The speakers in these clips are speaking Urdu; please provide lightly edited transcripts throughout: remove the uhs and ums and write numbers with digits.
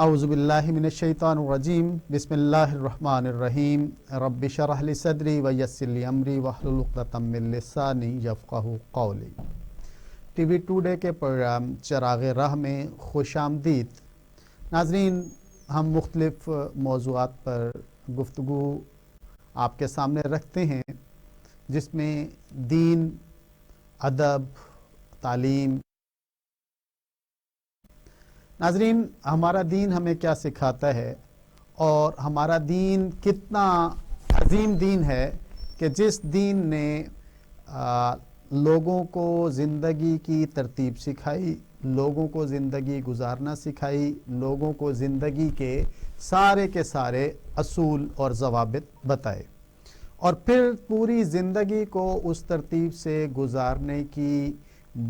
اعوذ باللہ من الشیطان الرجیم بسم اللہ الرحمن الرحیم رب اشرح لی صدری ویسر لی امری واحلل عقدۃ من لسانی یفقہوا قولی۔ ٹی وی ٹوڈے کے پروگرام چراغ راہ میں خوش آمدید۔ ناظرین، ہم مختلف موضوعات پر گفتگو آپ کے سامنے رکھتے ہیں، جس میں دین، ادب، تعلیم۔ ناظرین، ہمارا دین ہمیں کیا سکھاتا ہے اور ہمارا دین کتنا عظیم دین ہے کہ جس دین نے لوگوں کو زندگی کی ترتیب سکھائی، لوگوں کو زندگی گزارنا سکھائی، لوگوں کو زندگی کے سارے اصول اور ضوابط بتائے، اور پھر پوری زندگی کو اس ترتیب سے گزارنے کی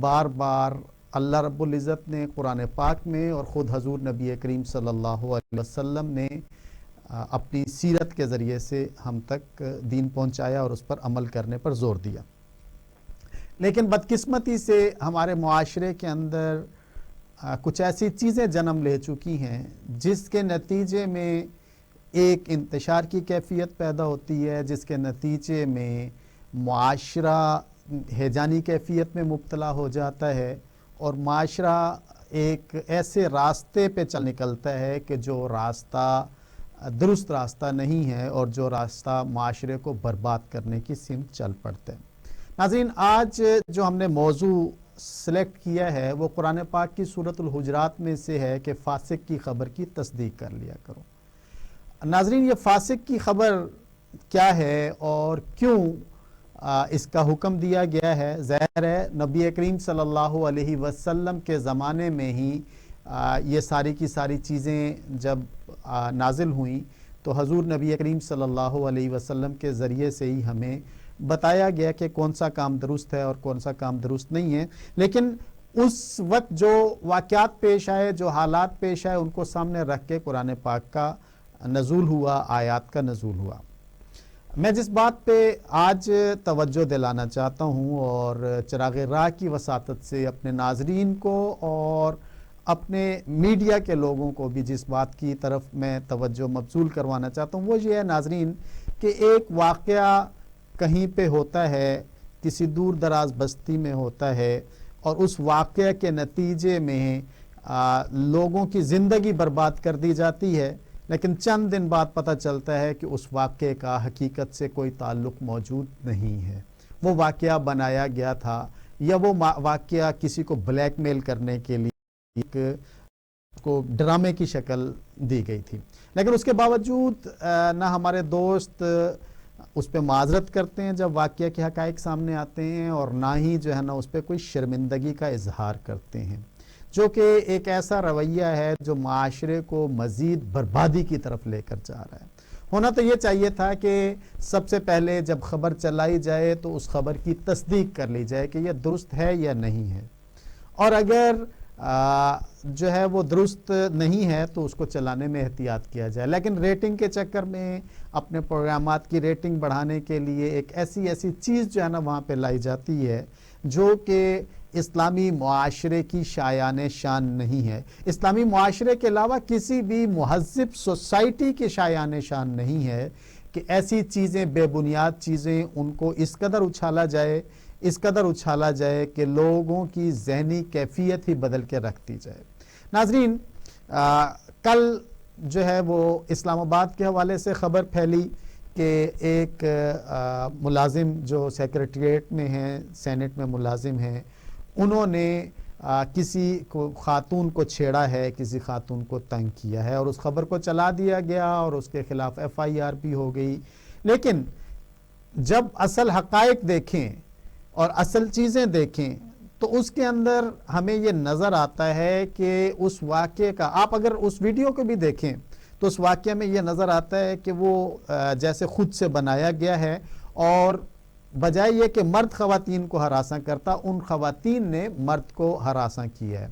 بار بار اللہ رب العزت نے قرآن پاک میں اور خود حضور نبی کریم صلی اللہ علیہ وسلم نے اپنی سیرت کے ذریعے سے ہم تک دین پہنچایا اور اس پر عمل کرنے پر زور دیا۔ لیکن بدقسمتی سے ہمارے معاشرے کے اندر کچھ ایسی چیزیں جنم لے چکی ہیں جس کے نتیجے میں ایک انتشار کی کیفیت پیدا ہوتی ہے، جس کے نتیجے میں معاشرہ ہیجانی کیفیت میں مبتلا ہو جاتا ہے، اور معاشرہ ایک ایسے راستے پہ چل نکلتا ہے کہ جو راستہ درست راستہ نہیں ہے اور جو راستہ معاشرے کو برباد کرنے کی سمت چل پڑتا ہے۔ ناظرین، آج جو ہم نے موضوع سلیکٹ کیا ہے وہ قرآن پاک کی سورۃ الحجرات میں سے ہے کہ فاسق کی خبر کی تصدیق کر لیا کرو۔ ناظرین، یہ فاسق کی خبر کیا ہے اور کیوں اس کا حکم دیا گیا ہے؟ ظاہر ہے نبی کریم صلی اللہ علیہ وسلم کے زمانے میں ہی یہ ساری کی ساری چیزیں جب نازل ہوئیں تو حضور نبی کریم صلی اللہ علیہ وسلم کے ذریعے سے ہی ہمیں بتایا گیا کہ کون سا کام درست ہے اور کون سا کام درست نہیں ہے۔ لیکن اس وقت جو واقعات پیش آئے، جو حالات پیش آئے، ان کو سامنے رکھ کے قرآن پاک کا نزول ہوا، آیات کا نزول ہوا۔ میں جس بات پہ آج توجہ دلانا چاہتا ہوں اور چراغ راہ کی وساطت سے اپنے ناظرین کو اور اپنے میڈیا کے لوگوں کو بھی جس بات کی طرف میں توجہ مبذول کروانا چاہتا ہوں وہ یہ ہے ناظرین کہ ایک واقعہ کہیں پہ ہوتا ہے، کسی دور دراز بستی میں ہوتا ہے، اور اس واقعہ کے نتیجے میں لوگوں کی زندگی برباد کر دی جاتی ہے، لیکن چند دن بعد پتہ چلتا ہے کہ اس واقعے کا حقیقت سے کوئی تعلق موجود نہیں ہے، وہ واقعہ بنایا گیا تھا یا وہ واقعہ کسی کو بلیک میل کرنے کے لیے ایک کو ڈرامے کی شکل دی گئی تھی۔ لیکن اس کے باوجود نہ ہمارے دوست اس پہ معذرت کرتے ہیں جب واقعہ کے حقائق سامنے آتے ہیں، اور نہ ہی جو ہے نا اس پہ کوئی شرمندگی کا اظہار کرتے ہیں، جو کہ ایک ایسا رویہ ہے جو معاشرے کو مزید بربادی کی طرف لے کر جا رہا ہے۔ ہونا تو یہ چاہیے تھا کہ سب سے پہلے جب خبر چلائی جائے تو اس خبر کی تصدیق کر لی جائے کہ یہ درست ہے یا نہیں ہے، اور اگر جو ہے وہ درست نہیں ہے تو اس کو چلانے میں احتیاط کیا جائے۔ لیکن ریٹنگ کے چکر میں اپنے پروگرامات کی ریٹنگ بڑھانے کے لیے ایک ایسی چیز جو ہے نا وہاں پہ لائی جاتی ہے جو کہ اسلامی معاشرے کی شایان شان نہیں ہے، اسلامی معاشرے کے علاوہ کسی بھی مہذب سوسائٹی کی شایان شان نہیں ہے کہ ایسی چیزیں، بے بنیاد چیزیں، ان کو اس قدر اچھالا جائے کہ لوگوں کی ذہنی کیفیت ہی بدل کے رکھ دی جائے۔ ناظرین، کل جو ہے وہ اسلام آباد کے حوالے سے خبر پھیلی کہ ایک ملازم جو سیکریٹریٹ میں ہیں، سینٹ میں ملازم ہیں، انہوں نے کسی خاتون کو چھیڑا ہے، کسی خاتون کو تنگ کیا ہے، اور اس خبر کو چلا دیا گیا اور اس کے خلاف FIR بھی ہو گئی۔ لیکن جب اصل حقائق دیکھیں اور اصل چیزیں دیکھیں تو اس کے اندر ہمیں یہ نظر آتا ہے کہ اس واقعے کا، آپ اگر اس ویڈیو کو بھی دیکھیں تو اس واقعے میں یہ نظر آتا ہے کہ وہ جیسے خود سے بنایا گیا ہے، اور بجائے یہ کہ مرد خواتین کو ہراساں کرتا، ان خواتین نے مرد کو ہراساں کیا ہے۔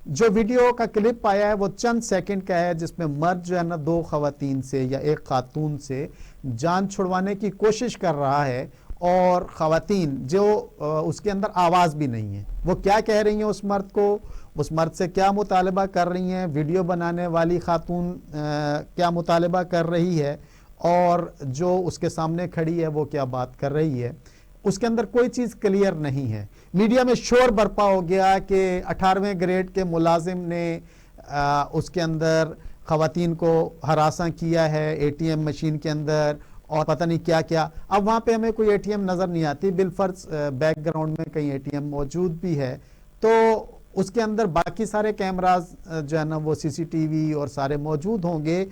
جو ویڈیو کا کلپ آیا ہے وہ چند سیکنڈ کا ہے، جس میں مرد جو ہے نا دو خواتین سے یا ایک خاتون سے جان چھڑوانے کی کوشش کر رہا ہے، اور خواتین جو اس کے اندر آواز بھی نہیں ہے، وہ کیا کہہ رہی ہیں اس مرد کو، اس مرد سے کیا مطالبہ کر رہی ہیں، ویڈیو بنانے والی خاتون کیا مطالبہ کر رہی ہے، اور جو اس کے سامنے کھڑی ہے وہ کیا بات کر رہی ہے، اس کے اندر کوئی چیز کلیئر نہیں ہے۔ میڈیا میں شور برپا ہو گیا کہ 18ویں گریڈ کے ملازم نے اس کے اندر خواتین کو ہراساں کیا ہے اے ٹی ایم مشین کے اندر، اور پتہ نہیں کیا کیا۔ اب وہاں پہ ہمیں کوئی اے ٹی ایم نظر نہیں آتی، بالفرض بیک گراؤنڈ میں کہیں اے ٹی ایم موجود بھی ہے، تو اس کے اندر باقی سارے کیمراز جو ہے نا وہ سی سی ٹی وی اور سارے موجود ہوں گے،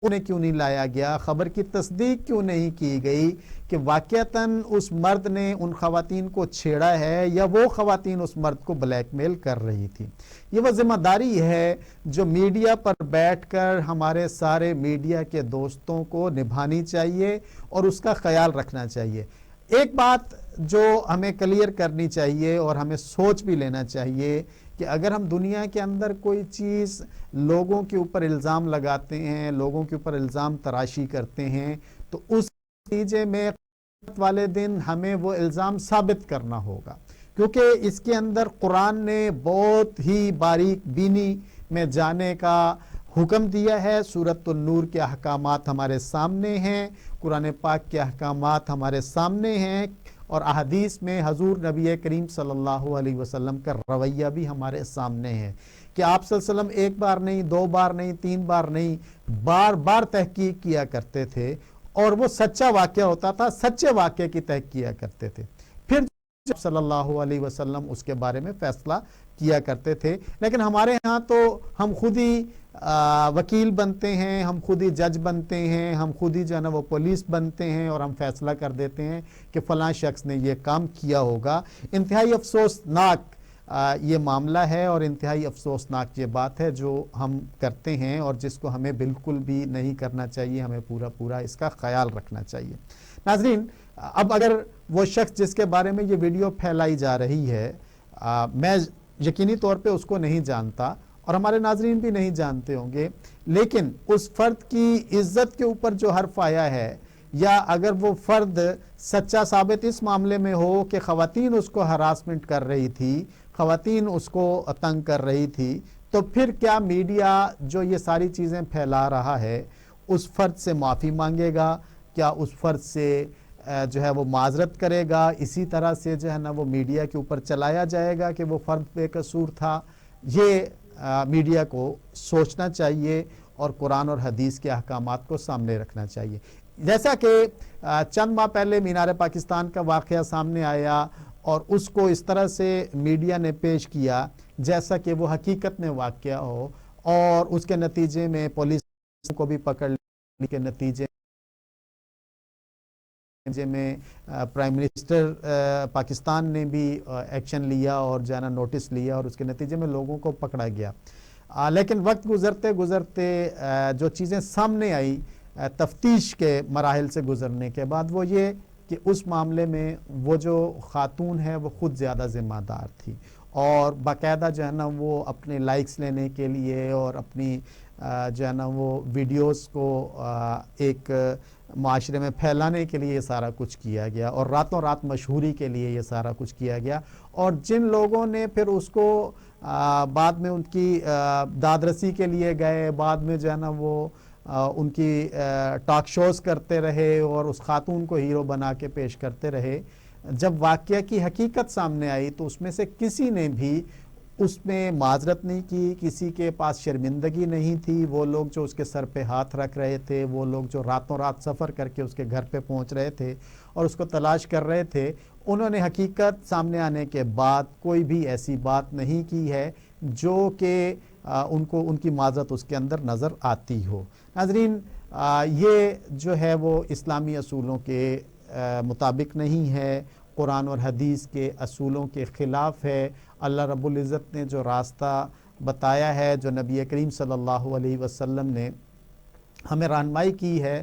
انہیں کیوں نہیں لایا گیا؟ خبر کی تصدیق کیوں نہیں کی گئی کہ واقعتاً اس مرد نے ان خواتین کو چھیڑا ہے یا وہ خواتین اس مرد کو بلیک میل کر رہی تھی؟ یہ وہ ذمہ داری ہے جو میڈیا پر بیٹھ کر ہمارے سارے میڈیا کے دوستوں کو نبھانی چاہیے اور اس کا خیال رکھنا چاہیے۔ ایک بات جو ہمیں کلیئر کرنی چاہیے اور ہمیں سوچ بھی لینا چاہیے کہ اگر ہم دنیا کے اندر کوئی چیز لوگوں کے اوپر الزام لگاتے ہیں، لوگوں کے اوپر الزام تراشی کرتے ہیں، تو اس نتیجے میں قیامت والے دن ہمیں وہ الزام ثابت کرنا ہوگا، کیونکہ اس کے اندر قرآن نے بہت ہی باریک بینی میں جانے کا حکم دیا ہے۔ سورۃ النور کے احکامات ہمارے سامنے ہیں، قرآن پاک کے احکامات ہمارے سامنے ہیں، اور احادیث میں حضور نبی کریم صلی اللہ علیہ وسلم کا رویہ بھی ہمارے سامنے ہے کہ آپ صلی اللہ علیہ وسلم ایک بار نہیں، دو بار نہیں، تین بار نہیں، بار بار تحقیق کیا کرتے تھے، اور وہ سچا واقعہ ہوتا تھا، سچے واقعے کی تحقیق کیا کرتے تھے، پھر جب صلی اللہ علیہ وسلم اس کے بارے میں فیصلہ کیا کرتے تھے۔ لیکن ہمارے ہاں تو ہم خود ہی وکیل بنتے ہیں، ہم خود ہی جج بنتے ہیں، ہم خود ہی جو ہے نا وہ پولیس بنتے ہیں، اور ہم فیصلہ کر دیتے ہیں کہ فلاں شخص نے یہ کام کیا ہوگا۔ انتہائی افسوسناک یہ معاملہ ہے، اور انتہائی افسوسناک یہ بات ہے جو ہم کرتے ہیں، اور جس کو ہمیں بالکل بھی نہیں کرنا چاہیے، ہمیں پورا اس کا خیال رکھنا چاہیے۔ ناظرین، اب اگر وہ شخص جس کے بارے میں یہ ویڈیو پھیلائی جا رہی ہے، میں یقینی طور پہ اس کو نہیں جانتا، اور ہمارے ناظرین بھی نہیں جانتے ہوں گے، لیکن اس فرد کی عزت کے اوپر جو حرف آیا ہے، یا اگر وہ فرد سچا ثابت اس معاملے میں ہو کہ خواتین اس کو ہراسمنٹ کر رہی تھی، خواتین اس کو تنگ کر رہی تھی، تو پھر کیا میڈیا جو یہ ساری چیزیں پھیلا رہا ہے اس فرد سے معافی مانگے گا؟ کیا اس فرد سے جو ہے وہ معذرت کرے گا؟ اسی طرح سے جو ہے نا وہ میڈیا کے اوپر چلایا جائے گا کہ وہ فرد بے قصور تھا؟ یہ میڈیا کو سوچنا چاہیے اور قرآن اور حدیث کے احکامات کو سامنے رکھنا چاہیے۔ جیسا کہ چند ماہ پہلے مینار پاکستان کا واقعہ سامنے آیا، اور اس کو اس طرح سے میڈیا نے پیش کیا جیسا کہ وہ حقیقت میں واقعہ ہو، اور اس کے نتیجے میں پولیس کو بھی پکڑ لینے کے نتیجے میں پرائم منسٹر پاکستان نے بھی ایکشن لیا اور جو ہے نا نوٹس لیا، اور اس کے نتیجے میں لوگوں کو پکڑا گیا۔ لیکن وقت گزرتے گزرتے جو چیزیں سامنے آئی تفتیش کے مراحل سے گزرنے کے بعد، وہ یہ کہ اس معاملے میں وہ جو خاتون ہے وہ خود زیادہ ذمہ دار تھی، اور باقاعدہ جو ہے نا وہ اپنے لائکس لینے کے لیے اور اپنی جو ہے نا وہ ویڈیوز کو ایک معاشرے میں پھیلانے کے لیے یہ سارا کچھ کیا گیا، اور راتوں رات مشہوری کے لیے یہ سارا کچھ کیا گیا۔ اور جن لوگوں نے پھر اس کو بعد میں ان کی داد رسی کے لیے گئے، بعد میں جو ہے نا وہ ان کی ٹاک شوز کرتے رہے اور اس خاتون کو ہیرو بنا کے پیش کرتے رہے، جب واقعہ کی حقیقت سامنے آئی تو اس میں سے کسی نے بھی اس میں معذرت نہیں کی، کسی کے پاس شرمندگی نہیں تھی۔ وہ لوگ جو اس کے سر پہ ہاتھ رکھ رہے تھے، وہ لوگ جو راتوں رات سفر کر کے اس کے گھر پہ پہنچ رہے تھے اور اس کو تلاش کر رہے تھے، انہوں نے حقیقت سامنے آنے کے بعد کوئی بھی ایسی بات نہیں کی ہے جو کہ ان کی معذرت اس کے اندر نظر آتی ہو۔ ناظرین، یہ جو ہے وہ اسلامی اصولوں کے مطابق نہیں ہے، قرآن اور حدیث کے اصولوں کے خلاف ہے۔ اللہ رب العزت نے جو راستہ بتایا ہے، جو نبی کریم صلی اللہ علیہ وسلم نے ہمیں رہنمائی کی ہے،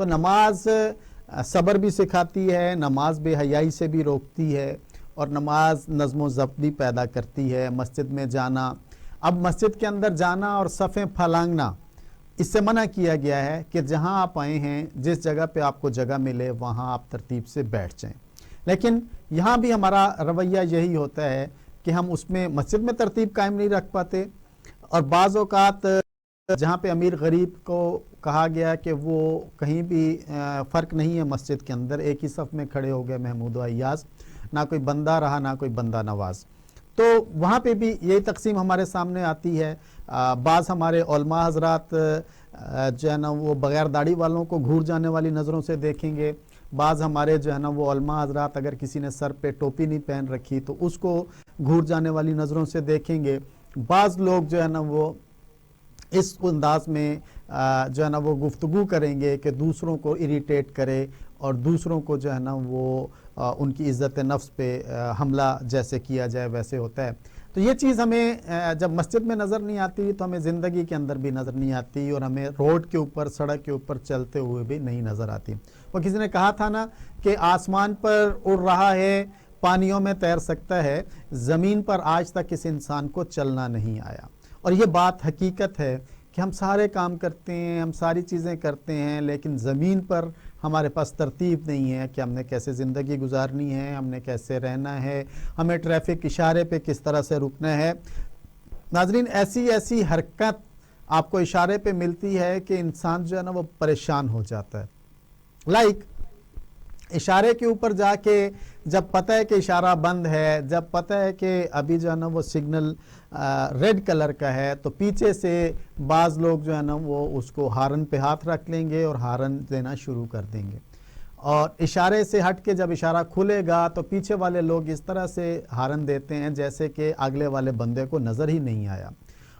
تو نماز صبر بھی سکھاتی ہے، نماز بے حیائی سے بھی روکتی ہے، اور نماز نظم و ضبط بھی پیدا کرتی ہے۔ مسجد میں جانا، اب مسجد کے اندر جانا اور صفیں پھلانگنا اس سے منع کیا گیا ہے کہ جہاں آپ آئے ہیں، جس جگہ پہ آپ کو جگہ ملے وہاں آپ ترتیب سے بیٹھ جائیں۔ لیکن یہاں بھی ہمارا رویہ یہی ہوتا ہے کہ ہم اس میں مسجد میں ترتیب قائم نہیں رکھ پاتے، اور بعض اوقات جہاں پہ امیر غریب کو کہا گیا کہ وہ کہیں بھی فرق نہیں ہے مسجد کے اندر، ایک ہی صف میں کھڑے ہو گئے محمود و ایاز، نہ کوئی بندہ رہا نہ کوئی بندہ نواز، تو وہاں پہ بھی یہی تقسیم ہمارے سامنے آتی ہے۔ بعض ہمارے علماء حضرات جو ہے نا وہ بغیر داڑھی والوں کو گھور جانے والی نظروں سے دیکھیں گے، بعض ہمارے جو ہے نا وہ علماء حضرات اگر کسی نے سر پہ ٹوپی نہیں پہن رکھی تو اس کو گھور جانے والی نظروں سے دیکھیں گے، بعض لوگ جو ہے نا وہ اس انداز میں جو ہے نا وہ گفتگو کریں گے کہ دوسروں کو اریٹیٹ کرے اور دوسروں کو جو ہے نا وہ ان کی عزت نفس پہ حملہ جیسے کیا جائے ویسے ہوتا ہے۔ تو یہ چیز ہمیں جب مسجد میں نظر نہیں آتی تو ہمیں زندگی کے اندر بھی نظر نہیں آتی، اور ہمیں روڈ کے اوپر سڑک کے اوپر چلتے ہوئے بھی نہیں نظر آتی۔ وہ کسی نے کہا تھا نا کہ آسمان پر اڑ رہا ہے، پانیوں میں تیر سکتا ہے، زمین پر آج تک اس انسان کو چلنا نہیں آیا۔ اور یہ بات حقیقت ہے کہ ہم سارے کام کرتے ہیں، ہم ساری چیزیں کرتے ہیں، لیکن زمین پر ہمارے پاس ترتیب نہیں ہے کہ ہم نے کیسے زندگی گزارنی ہے، ہم نے کیسے رہنا ہے، ہمیں ٹریفک اشارے پہ کس طرح سے رکنا ہے۔ ناظرین، ایسی حرکت آپ کو اشارے پہ ملتی ہے کہ انسان جو ہے نا وہ پریشان ہو جاتا ہے۔ لائک اشارے کے اوپر جا کے جب پتہ ہے کہ اشارہ بند ہے، جب پتہ ہے کہ ابھی جو ہے نا وہ سگنل ریڈ کلر کا ہے، تو پیچھے سے بعض لوگ جو ہے نا وہ اس کو ہارن پہ ہاتھ رکھ لیں گے اور ہارن دینا شروع کر دیں گے، اور اشارے سے ہٹ کے جب اشارہ کھلے گا تو پیچھے والے لوگ اس طرح سے ہارن دیتے ہیں جیسے کہ اگلے والے بندے کو نظر ہی نہیں آیا،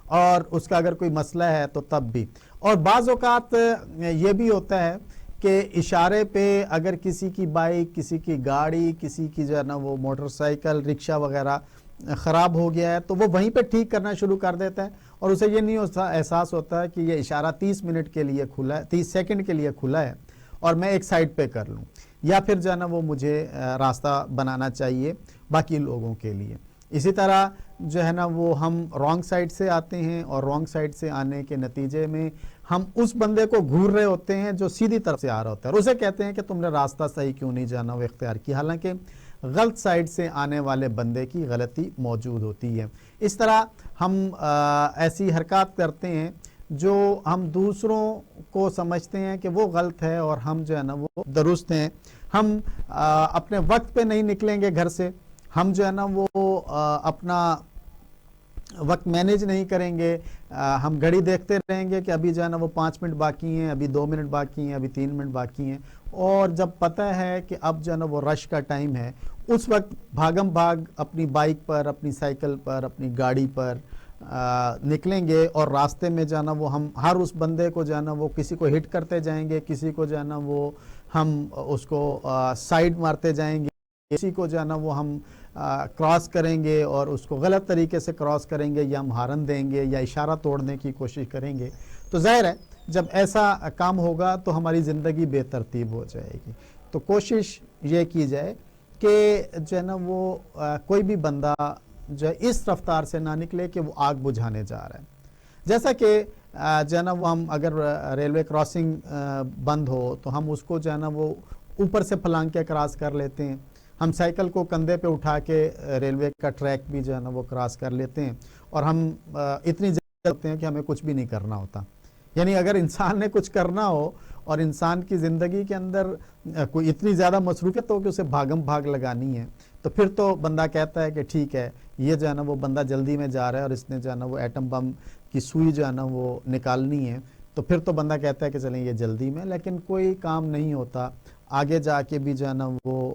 اور اس کا اگر کوئی مسئلہ ہے تو تب بھی۔ اور بعض اوقات یہ بھی ہوتا ہے کہ اشارے پہ اگر کسی کی بائک، کسی کی گاڑی، کسی کی جو ہے نا وہ موٹر سائیکل، رکشہ وغیرہ خراب ہو گیا ہے تو وہ وہیں پہ ٹھیک کرنا شروع کر دیتا ہے، اور اسے یہ نہیں احساس ہوتا ہے کہ یہ اشارہ 30 منٹ کے لیے کھلا ہے، 30 سیکنڈ کے لیے کھلا ہے، اور میں ایک سائڈ پہ کر لوں، یا پھر جو ہے نا وہ مجھے راستہ بنانا چاہیے باقی لوگوں کے لیے۔ اسی طرح جو ہے نا وہ ہم رانگ سائڈ سے آتے ہیں، اور رانگ سائڈ سے آنے کے نتیجے میں ہم اس بندے کو گھور رہے ہوتے ہیں جو سیدھی طرف سے آ رہا ہوتا ہے، اور اسے کہتے ہیں کہ تم نے راستہ صحیح کیوں نہیں جانا وہ اختیار کی، حالانکہ غلط سائڈ سے آنے والے بندے کی غلطی موجود ہوتی ہے۔ اس طرح ہم ایسی حرکات کرتے ہیں جو ہم دوسروں کو سمجھتے ہیں کہ وہ غلط ہے اور ہم جو ہے نا وہ درست ہیں۔ ہم اپنے وقت پہ نہیں نکلیں گے گھر سے، ہم جو ہے نا وہ اپنا وقت مینیج نہیں کریں گے، ہم گھڑی دیکھتے رہیں گے کہ ابھی جو ہے نا وہ 5 منٹ باقی ہیں، ابھی 2 منٹ باقی ہیں، ابھی 3 منٹ باقی ہیں، اور جب پتہ ہے کہ اب جو ہے نا وہ رش کا ٹائم ہے، اس وقت بھاگم بھاگ اپنی بائک پر، اپنی سائیکل پر، اپنی گاڑی پر نکلیں گے، اور راستے میں جو ہے نا وہ ہم ہر اس بندے کو جو ہے نا وہ کسی کو ہٹ کرتے جائیں گے، کسی کو جو ہے نا وہ ہم اس کو سائیڈ مارتے جائیں گے، کسی کو جو ہے نا وہ ہم کراس کریں گے اور اس کو غلط طریقے سے کراس کریں گے، یا ہم ہارن دیں گے یا اشارہ توڑنے کی کوشش کریں گے۔ تو ظاہر ہے جب ایسا کام ہوگا تو ہماری زندگی بے ترتیب ہو جائے گی۔ تو کوشش یہ کی جائے کہ جو ہے نا وہ کوئی بھی بندہ جو ہے اس رفتار سے نہ نکلے کہ وہ آگ بجھانے جا رہا ہے۔ جیسا کہ جو ہے نا وہ ہم اگر ریلوے کراسنگ بند ہو تو ہم اس کو جو ہے نا وہ اوپر سے پھلانگ کے کراس کر لیتے ہیں، ہم سائیکل کو کندھے پہ اٹھا کے ریلوے کا ٹریک بھی جو ہے نا وہ کراس کر لیتے ہیں، اور ہم اتنی جلدی ہوتے ہیں کہ ہمیں کچھ بھی نہیں کرنا ہوتا۔ یعنی اگر انسان نے کچھ کرنا ہو اور انسان کی زندگی کے اندر کوئی اتنی زیادہ مصروفیت ہو کہ اسے بھاگم بھاگ لگانی ہے، تو پھر تو بندہ کہتا ہے کہ ٹھیک ہے، یہ جو ہے نا وہ بندہ جلدی میں جا رہا ہے اور اس نے جو ہے نا وہ ایٹم بم کی سوئی جو ہے نا وہ نکالنی ہے، تو پھر تو بندہ کہتا ہے کہ چلیں یہ جلدی میں، لیکن کوئی کام نہیں ہوتا، آگے جا کے بھی جو ہے نا وہ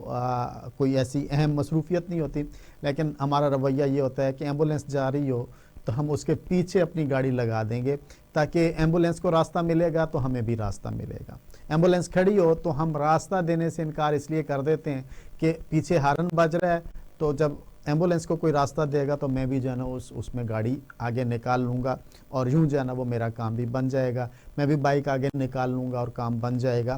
کوئی ایسی اہم مصروفیت نہیں ہوتی۔ لیکن ہمارا رویہ یہ ہوتا ہے کہ ایمبولینس جا رہی ہو تو ہم اس کے پیچھے اپنی گاڑی لگا دیں گے تاکہ ایمبولینس کو راستہ ملے گا تو ہمیں بھی راستہ ملے گا۔ ایمبولینس کھڑی ہو تو ہم راستہ دینے سے انکار اس لیے کر دیتے ہیں کہ پیچھے ہارن بج رہا ہے، تو جب ایمبولینس کو کوئی راستہ دے گا تو میں بھی جو ہے نا اس میں گاڑی آگے نکال لوں گا، اور یوں جو ہے نا وہ میرا کام بھی بن جائے گا، میں بھی بائک آگے نکال لوں گا اور کام بن جائے گا۔